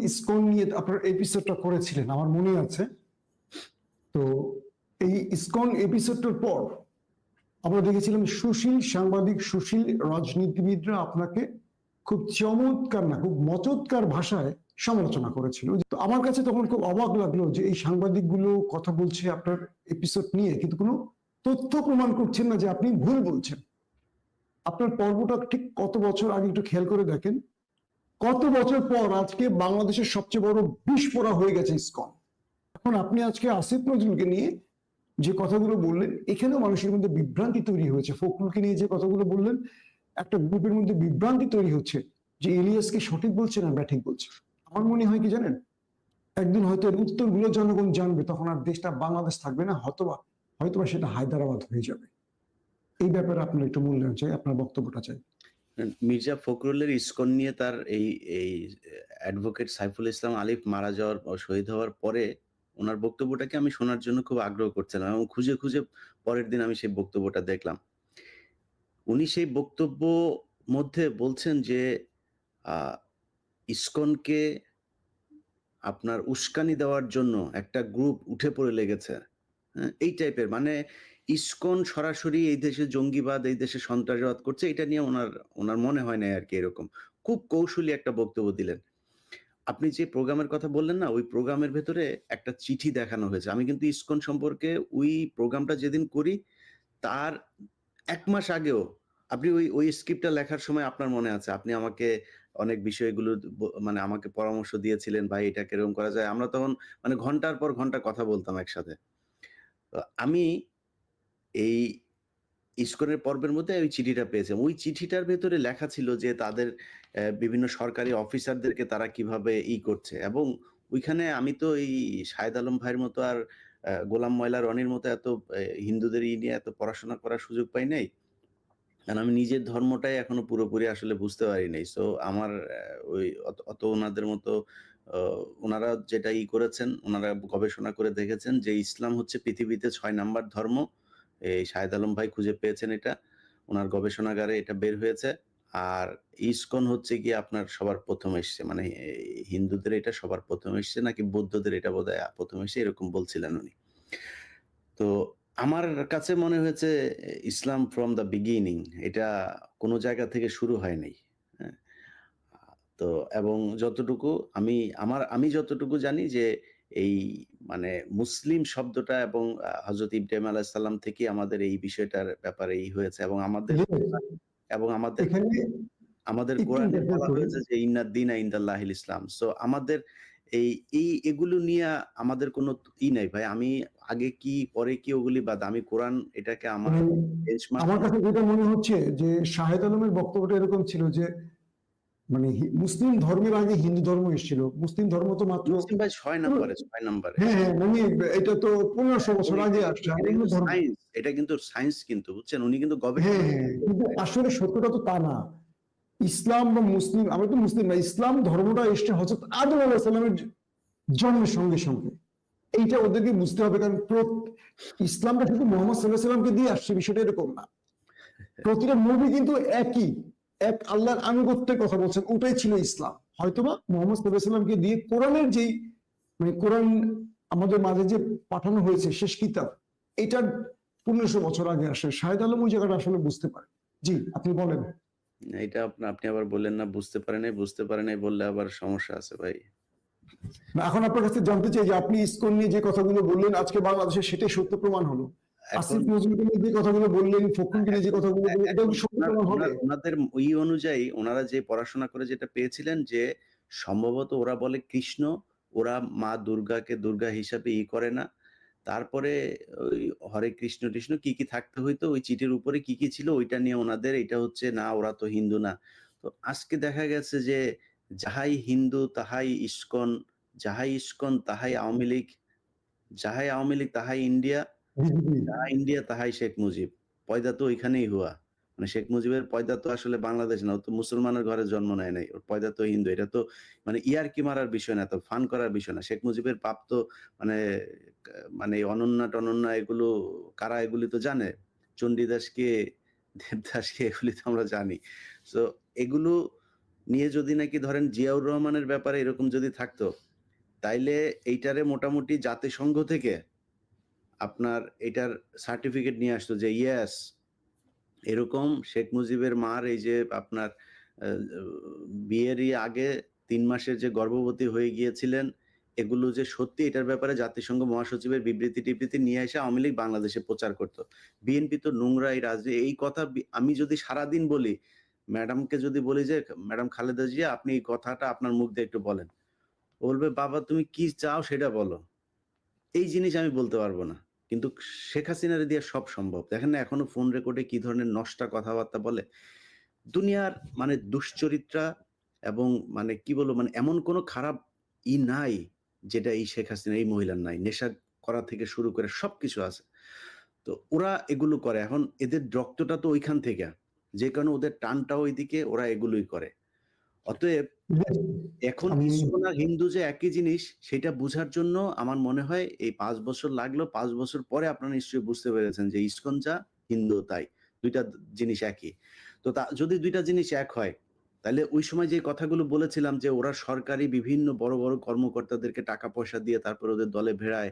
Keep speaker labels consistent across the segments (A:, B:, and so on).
A: ISKCON নিয়ে আপনার এপিসোডটা করেছিলেন আমার মনে আছে। তো এই ইসকন এপিসোডটার পর আমরা দেখেছিলাম সুশীল সাংবাদিক, সুশীল রাজনীতিবিদরা আপনাকে খুব চমৎকার না খুব মচৎকার ভাষায় সমালোচনা করেছিল। তো আমার কাছে তখন খুব অবাক লাগলো যে এই সাংবাদিকগুলো কথা বলছে আপনার এপিসোড নিয়ে, কিন্তু কোনো তথ্য প্রমাণ করছেন না যে আপনি ভুল বলছেন। আপনার পর্বটা ঠিক কত বছর আগে একটু খেয়াল করে দেখেন। কত বছর পর আজকে বাংলাদেশের সবচেয়ে বড় বিস্ফোরা হয়ে গেছে ইসকন। এখন আপনি আজকে আসিফ নজরুলকে নিয়ে যে কথাগুলো বললেন, এখানেও মানুষের মধ্যে বিভ্রান্তি তৈরি হয়েছে। ফখরুলকে নিয়ে যে কথাগুলো বললেন, একটা গ্রুপের মধ্যে বিভ্রান্তি তৈরি হচ্ছে যে ইলিয়াসকে সঠিক বলছে না ব্যাঠিক বলছে। আমার মনে হয় কি জানেন, একদিন হয়তো এর উত্তরগুলো জনগণ জানবে, তখন আর দেশটা বাংলাদেশ থাকবে না, হয়তোবা সেটা হায়দ্রাবাদ হয়ে যাবে। এই ব্যাপারে আপনার একটু মূল্যায়ন চাই, আপনার বক্তব্যটা চাই।
B: মির্জা ফখরুলের ইসকন নিয়ে তার এই অ্যাডভোকেট সাইফুল ইসলাম আলিফ মারা যাওয়ার শহীদ হওয়ার পরে ওনার বক্তব্যটাকে আমি শোনার জন্য খুব আগ্রহ করছিলাম এবং খুঁজে খুঁজে পরের দিন আমি সেই বক্তব্যটা দেখলাম। উনি সেই বক্তব্য মধ্যে বলছেন যে ইসকনকে আপনার উস্কানি দেওয়ার জন্য একটা গ্রুপ উঠে পড়ে লেগেছে। হ্যাঁ, এই টাইপের, মানে ইসকন সরাসরি এই দেশে জঙ্গিবাদ, এই দেশে সন্ত্রাসবাদ করছে, এটা নিয়ে ওনার মনে হয় না আর কি। এরকম খুব কৌশলী একটা বক্তব্য দিলেন। আপনি যে প্রোগ্রামের কথা বললেন না, ওই প্রোগ্রামের ভেতরে একটা চিঠি দেখানো হয়েছে। আমি কিন্তু ইসকন সম্পর্কে ওই প্রোগ্রামটা যেদিন করি তার ১ মাস আগেও আপনি ওই স্ক্রিপ্টটা লেখার সময় আপনার মনে আছে আপনি আমাকে অনেক বিষয়গুলো মানে আমাকে পরামর্শ দিয়েছিলেন, ভাই এটা কিরকম করা যায়। আমরা তখন মানে ঘন্টার পর ঘন্টা কথা বলতাম একসাথে। তো আমি এই ইসকনের পর্বের মধ্যে ওই চিঠিটা পেয়েছিলাম। ওই চিঠিটার ভেতরে লেখা ছিল যে তাদের বিভিন্ন সরকারি অফিসারদেরকে তারা কিভাবে করছে, এবং ওইখানে আমি তো এই শাহেদ আলম ভাইয়ের মতো আর গোলাম ময়লা রনির মতো এত হিন্দুদের নিয়ে এত পড়াশোনা করার সুযোগ পাই নাই। কারণ আমি নিজের ধর্মটাই এখনো পুরোপুরি আসলে বুঝতে পারি নাই। সো আমার ওই অত ওনাদের মতো ওনারা যেটা করেছেন, ওনারা গবেষণা করে দেখেছেন যে ইসলাম হচ্ছে পৃথিবীতে ৬ নাম্বার ধর্ম। এই শাহেদ আলম ভাই খুঁজে পেয়েছেন এটা। ওনার গবেষণাগারে এটা বের হয়েছে। আর ইসকন হচ্ছে গিয়ে আপনার সবার ১ম এসছে। মানে হিন্দুদের এটা সবার ১ম এসছে নাকি বৌদ্ধদের এটা বোধহয় ১ম এসে, এরকম বলছিলেন উনি। তো আমার কাছে মনে হয়েছে ইসলাম ফ্রম দ্য বিগিনিং এটা কোনো জায়গা থেকে শুরু হয় নাই। হ্যাঁ? তো এবং যতটুকু আমি যতটুকু জানি যে এই মানে মুসলিম শব্দটা এবং হযরত ইব্রাহিম আলাইহিস সালাম থেকে আমাদের এই বিষয়টার ব্যাপারে হয়েছে, এবং আমাদের
A: এখানে
B: আমাদের
A: একটু
B: কোরআনে
A: ব্যাখ্যা
B: বলা
A: করি।
B: হয়েছে যে ইন্নাদ দীনা ইনদাল্লাহিল ইসলাম। সো আমাদের এগুলো নিয়ে আমাদের কোনো নাই ভাই। আমি আগে কি পরে কি ওগুলি বাদ। আমি কোরআন এটাকে আমার বেঞ্চমার্ক।
A: আমার কাছে যেটা মনে হচ্ছে যে শাহেদ আলমের বক্তব্যটা এরকম ছিল যে মানে মুসলিম ধর্মের আগে হিন্দু ধর্ম এসেছিল। মুসলিম ধর্ম তো মাত্র
B: মুসলিম ভাই ৬ নম্বরে, ৬ নম্বরে।
A: হ্যাঁ হ্যাঁ, মানে এটা তো ১৫০০ বছর আগে আসছে। আর অন্য ধর্ম
B: এটা কিন্তু সায়েন্স কিন্তু বুঝছেন, উনি কিন্তু
A: হ্যাঁ
B: গবেষণা।
A: হ্যাঁ, কিন্তু আসলে সত্যটা তো তা না। ইসলাম বা মুসলিম, আমরা তো মুসলিম না, ইসলাম ধর্মটা এসছে হযরত আদম আলাইহিস সালামের জন্মের সঙ্গে সঙ্গে। এইটা ওদেরকে বুঝতে হবে, কারণ ইসলামটা শুধু মুহাম্মদ সাল্লাল্লাহু আলাইহি সাল্লামকে দিয়ে আসছে, বিষয়টা এরকম না। প্রতিটা নবী কিন্তু এক আল্লাহর আনুগত্যের কথা বলছেন, ওটাই ছিল ইসলাম। হয়তোবা মুহাম্মদ সাল্লাল্লাহু আলাইহি সাল্লামকে দিয়ে কোরআনের যেই মানে কোরআন আমাদের মাঝে যে পাঠানো হয়েছে শেষ কিতাব, এটার ১৫০০ বছর আগে আসে। শাহেদ আলম ওই জায়গাটা আসলে বুঝতে পারে। জি, আপনি বলেন।
B: এটা আপনি আবার বললেন না বুঝতে পারে নাই বললে আবার সমস্যা আছে ভাই।
A: এখন আপনার কাছে জানতে চাই যে আপনি ইসকন নিয়ে যে কথাগুলো বললেন আজকে বাংলাদেশে, সেটাই সত্য প্রমাণ হলো। আসিফ নজরুলকে নিয়ে যে কথাগুলো বললেন, ফখরুলকে নিয়ে যে কথাগুলো বললেন, এটাও কি সত্য প্রমাণ হবে?
B: ওনাদের অনুযায়ী ওনারা যে পড়াশোনা করে যেটা পেয়েছিলেন যে সম্ভবত ওরা বলে কৃষ্ণ, ওরা মা দুর্গাকে দুর্গা হিসাবে করে না। তারপরে ওই হরে কৃষ্ণ কৃষ্ণ কি কি থাকতে হইতো, ওই চিঠির উপরে কি কি ছিল ওইটা নিয়ে ওনাদের এটা হচ্ছে না, ওরা তো হিন্দু না। তো আজকে দেখা গেছে যে যাহাই হিন্দু তাহাই ইসকন, যাহাই ইসকন তাহাই আওয়ামী লীগ, যাহাই আওয়ামী লীগ তাহাই ইন্ডিয়া, যাহা ইন্ডিয়া তাহাই শেখ মুজিব। পয়দা তো ওইখানেই হুয়া। মানে শেখ মুজিবের পয়দা তো আসলে বাংলাদেশ না, ও তো মুসলমানের ঘরে জন্ম নেয় নাই, ওর পয়দা তো হিন্দু। এটা তো মানে ইয়ারকি মারার বিষয় না, তো ফান করার বিষয় না। শেখ মুজিবের পাপ তো মানে মানে অনন্যা টনন্যা এগুলো কারা, এগুলি তো জানে। চণ্ডীদাস কে, দেবদাস কে, এগুলি তো আমরা জানি। তো এগুলো নিয়ে যদি নাকি ধরেন জিয়াউর রহমানের ব্যাপারে এরকম যদি থাকতো, তাইলে এইটারে মোটামুটি জাতিসংঘ থেকে আপনার এটার সার্টিফিকেট নিয়ে আসতো যে ইয়েস, এরকম শেখ মুজিবের মার এই যে আপনার বিয়েরই আগে ৩ মাসের যে গর্ভবতী হয়ে গিয়েছিলেন, এগুলো যে সত্যি এটার ব্যাপারে জাতিসংঘ মহাসচিবের বিবৃতি-টিবৃতি নিয়ে এসে আওয়ামী লীগ বাংলাদেশে প্রচার করত। বিএনপি তো নোংরা এই এই কথা আমি যদি সারাদিন বলি, ম্যাডামকে যদি বলি যে, "ম্যাডাম খালেদা জিয়া আপনি এই কথাটা আপনার মুখ দিয়ে একটু বলেন।" ও বলবে, "বাবা তুমি কি চাও সেটা বলো।" এই জিনিস আমি বলতে পারব না। কিন্তু শেখ হাসিনারে দিয়ে সব সম্ভব। দেখেন না এখনো ফোন রেকর্ডে কি ধরনের নষ্টা কথাবার্তা বলে। দুনিয়ার মানে দুশ্চরিত্রা এবং মানে কি বলবো মানে এমন কোন খারাপ নাই যেটা এই শেখ হাসিনা এই মহিলার নাই। নেশা করা থেকে শুরু করে সবকিছু আছে। তো ওরা এগুলো করে। এখন এদের রক্তটা তো ঐখান থেকে। যে কারণে ওদের টানটাও ঐদিকে ওরা এগুলোই করে। অতএব এখন
A: আমি
B: ইসকন আর হিন্দু যে একই জিনিস সেটা বুঝার জন্য আমার মনে হয় এই ৫ বছর লাগলো। ৫ বছর পরে আপনারা নিশ্চয়ই বুঝতে পেরেছেন যে ইসকন যা হিন্দুও তাই। ২ টা জিনিস একই। তো যদি ২ টা জিনিস এক হয় তাহলে ওই সময় যে কথাগুলো বলেছিলাম যে ওরা সরকারি বিভিন্ন বড়, বড় কর্মকর্তাদেরকে টাকা পয়সা দিয়ে তারপরে ওদের দলে ভেড়ায়,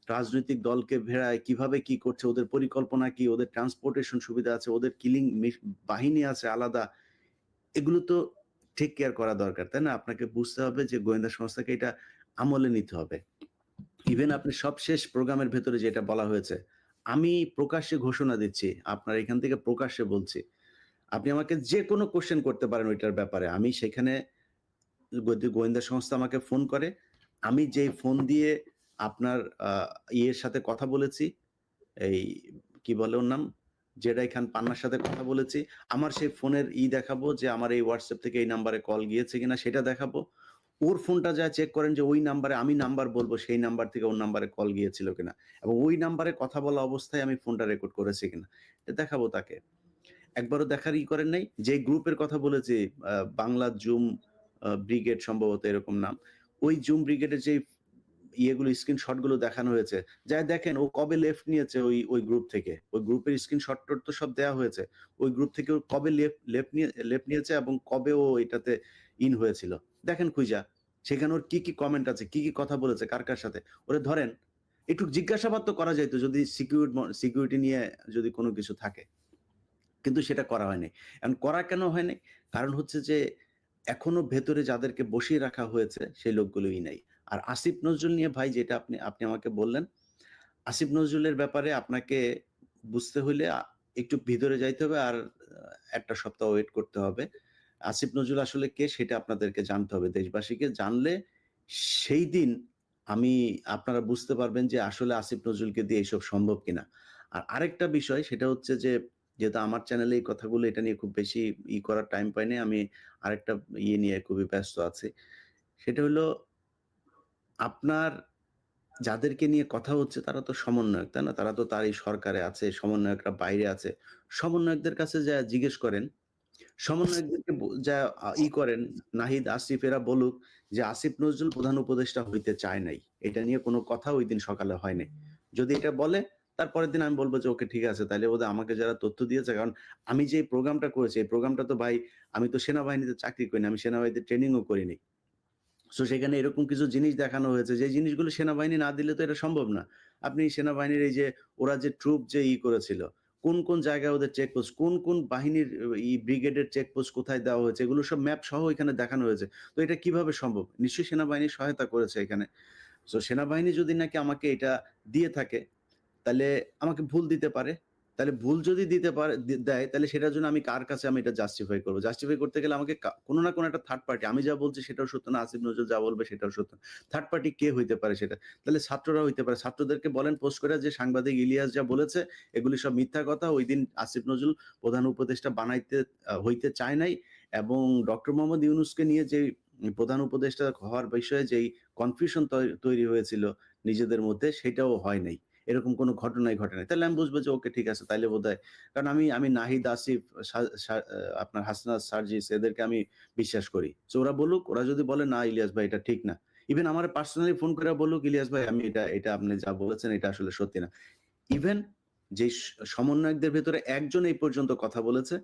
B: রাজনৈতিক দলকে ভেড়ায়, কিভাবে কি করছে, ওদের পরিকল্পনা কি, ওদের ট্রান্সপোর্টেশন সুবিধা আছে, ওদের কিলিং বাহিনী আছে আলাদা। এগুলো তো টেক কেয়ার করা দরকার, তাই না? আপনাকে বুঝতে হবে যে গোয়েন্দা সংস্থাকে এটা আমলে নিতে হবে। ইভেন আপনি সবশেষ প্রোগ্রামের ভেতরে যেটা বলা হয়েছে, আমি প্রকাশ্যে ঘোষণা দিচ্ছি, আপনার এখান থেকে প্রকাশ্যে বলছি। আপনি আমাকে যেকোনো কোয়েশ্চেন করতে পারেন ওইটার ব্যাপারে। আমি সেখানে যদি গোয়েন্দা সংস্থা আমাকে ফোন করে, আমি যেই ফোন দিয়ে আপনার ইয়ের সাথে কথা বলেছি, এই কি বলে ওর নাম? জেডাই খান পান্নার সাথে কথা বলেছি। আমার সেই ফোনের দেখাবো যে আমার এই WhatsApp থেকে এই নাম্বারে কল গিয়েছে কিনা সেটা দেখাবো। ওর ফোনটা যা চেক করেন যে ওই নাম্বারে আমি নাম্বার বলবো সেই নাম্বার থেকে ওর নাম্বারে কল গিয়েছিল কিনা এবং ওই নাম্বারে কথা বলা অবস্থায় আমি ফোনটা রেকর্ড করেছি কিনা। এটা দেখাবো তাকে। একবারও দেখার করেন নাই? যে গ্রুপের কথা বলেছি বাংলা জুম ব্রিগেড সম্ভবত এরকম নাম। ওই জুম ব্রিগেডের যেই ইয়েগুলো স্ক্রিনশট গুলো দেখানো হয়েছে। যাই দেখেন ও কবে লেফট নিয়েছে ওই গ্রুপ থেকে। ওই গ্রুপের স্ক্রিনশট তো সব দেয়া হয়েছে। ওই গ্রুপ থেকে ও কবে লেফট নিয়েছে এবং কবে ও এটাতে ইন হয়েছিল। দেখেন খুঁজা। সেখানে ওর কি কমেন্ট আছে, কি কথা বলেছে, কার সাথে। ওরে ধরেন। একটু জিজ্ঞাসাবাদ তো করা যাইত যদি সিকিউরিটি নিয়ে যদি কোনো কিছু থাকে। কিন্তু সেটা করা হয়নি। এখন করা কেন হয়নি? কারণ হচ্ছে যে এখনো ভেতরে যাদেরকে বসিয়ে রাখা হয়েছে সেই লোকগুলোই নাই। আর আসিফ নজরুল নিয়ে ভাই যেটা আপনি আমাকে বললেন, আসিফ নজরুলের ব্যাপারে আপনাকে বুঝতে হইলে একটু ভিতরে যাইতে হবে আর ১ টা সপ্তাহ ওয়েট করতে হবে। আসিফ নজরুল আসলে কে সেটা আপনাদেরকে জানতে হবে। দেশবাসীকে জানলে সেই দিন আপনারা বুঝতে পারবেন যে আসলে আসিফ নজরুলকে দিয়ে এসব সম্ভব কিনা। আর আরেকটা বিষয় সেটা হচ্ছে যে যেহেতু আমার চ্যানেলে এই কথাগুলো এটা নিয়ে খুব বেশি করার টাইম পাইনি। আমি আরেকটা নিয়ে খুবই ব্যস্ত আছি। সেটা হলো আপনার যাদেরকে নিয়ে কথা হচ্ছে তারা তো সমন্বয়ক, তাই না? তারা তো তার এই সরকারে আছে, সমন্বয়করা বাইরে আছে। সমন্বয়কদের কাছে যায়া জিজ্ঞেস করেন, সমন্বয়কদেরকে যা করেন, নাহিদ, আসিফ এরা বলুক যে আসিফ নজরুল প্রধান উপদেষ্টা হইতে চায় নাই। এটা নিয়ে কোনো কথা ঐদিন সকালে হয় নাই। যদি এটা বলে তারপরের দিন আমি বলব যে ওকে ঠিক আছে তাইলে বোধহয় আমাকে যারা তথ্য দিয়েছে কারণ আমি যে প্রোগ্রামটা করেছি এই প্রোগ্রামটা তো ভাই আমি তো সেনাবাহিনীতে চাকরি করি না। আমি সেনাবাহিনীতে ট্রেনিংও করিনি। সো সেখানে এরকম কিছু জিনিস দেখানো হয়েছে যে জিনিসগুলো সেনাবাহিনী না দিলে তো এটা সম্ভব না। আপনি সেনাবাহিনীর এই যে ওরা যে ট্রুপ যে করেছিল, কোন জায়গায় ওদের চেকপোস্ট, কোন বাহিনীর ব্রিগেডের চেকপোস্ট কোথায় দেওয়া হয়েছে এগুলো সব ম্যাপ সহ এখানে দেখানো হয়েছে। তো এটা কিভাবে সম্ভব? নিশ্চয়ই সেনাবাহিনী সহায়তা করেছে এখানে। সো সেনাবাহিনী যদি নাকি আমাকে এটা দিয়ে থাকে তাহলে আমাকে ভুল দিতে পারে। তাহলে ভুল যদি দিতে পারে দেয় তাহলে সেটার জন্য আমি কার কাছে আমি এটা জাস্টিফাই করব? জাস্টিফাই করতে গেলে আমাকে কোনো না কোনো একটা থার্ড পার্টি আমি যা বলছি সেটাও সত্য না, আসিফ নজরুল যা বলবে সেটাও সত্য। থার্ড পার্টি কে হইতে পারে সেটা? তাহলে ছাত্ররা হইতে পারে। ছাত্রদেরকে বলেন পোস্ট করে যে সাংবাদিক ইলিয়াস যা বলেছে এগুলি সব মিথ্যা কথা। ঐদিন আসিফ নজরুল প্রধান উপদেষ্টা হইতে চায় নাই এবং ডক্টর মোহাম্মদ ইউনূসকে নিয়ে যে প্রধান উপদেষ্টা হওয়ার বিষয়ে যেই কনফিউশন তৈরি হয়েছিল নিজেদের মধ্যে সেটাও হয় নাই। এরকম কোনো ঘটনাই ঘটে নাই। তাহলে আমি বুঝবো যে ওকে ঠিক আছে তাইলে বোধহয় কারণ আমি নাহিদ, আসিফ, সা সা আপনার হাসনাত, সার্জিস এদেরকে আমি বিশ্বাস করি। সো ওরা বলুক, ওরা যদি বলে না ইলিয়াস ভাই এটা ঠিক না। ইভেন আমারে পার্সোনালি ফোন করে বলুক ইলিয়াস ভাই আমি এটা আপনি যা বলেছেন এটা আসলে সত্যি না। ইভেন যে সমন্বয়কদের ভেতরে একজন এই পর্যন্ত কথা বলেছে